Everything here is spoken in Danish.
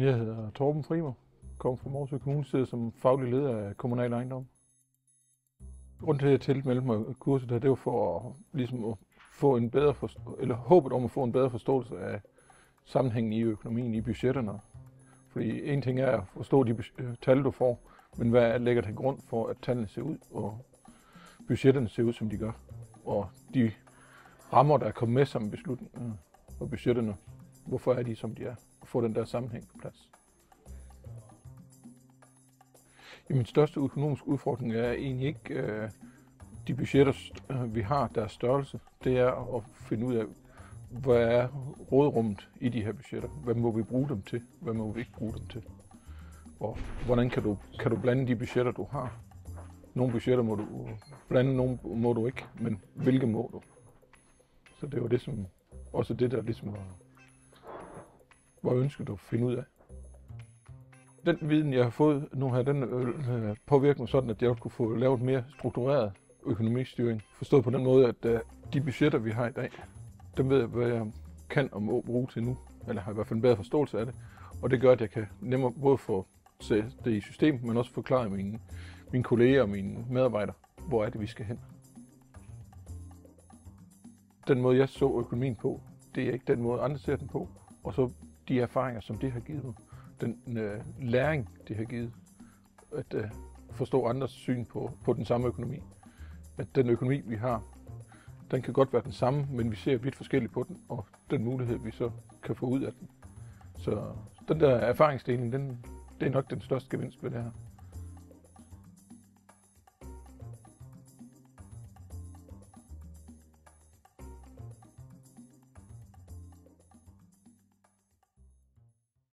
Jamen, jeg hedder Torben Frimer, kommer fra Morsø Kommune, sidder som faglig leder af kommunal ejendom. Grunden til, at jeg tilmeldte mig kurset her, det var for at få en bedre håbet om at få en bedre forståelse af sammenhængen i økonomien, i budgetterne. Fordi en ting er at forstå de tal, du får, men hvad ligger til grund for, at tallene ser ud, og budgetterne ser ud, som de gør. Og de rammer, der er kommet med som beslutninger og budgetterne, hvorfor er de, som de er? Og få den der sammenhæng på plads. Min største økonomiske udfordring er egentlig ikke de budgetter, vi har, deres størrelse. Det er at finde ud af, hvad er råderummet i de her budgetter? Hvad må vi bruge dem til? Hvad må vi ikke bruge dem til? Og hvordan kan du blande de budgetter, du har? Nogle budgetter må du blande, nogle må du ikke, men hvilke må du? Så det var det, som også det, der ligesom var ønsket at finde ud af. Den viden, jeg har fået nu her, den påvirker mig sådan, at jeg kunne få lavet mere struktureret økonomistyring. Forstået på den måde, at de budgetter, vi har i dag, dem ved jeg, hvad jeg kan og må bruge til nu. Eller har i hvert fald en bedre forståelse af det. Og det gør, at jeg kan nemmere både få se det i systemet, men også forklare mine kolleger og mine medarbejdere, hvor er det, vi skal hen. Den måde, jeg så økonomien på, det er ikke den måde, andre ser den på. Og så de erfaringer, som det har givet mig. Den læring, det har givet, at forstå andres syn på den samme økonomi. At den økonomi, vi har, den kan godt være den samme, men vi ser vidt forskelligt på den, og den mulighed, vi så kan få ud af den. Så den der erfaringsdeling, det er nok den største gevinst ved det her.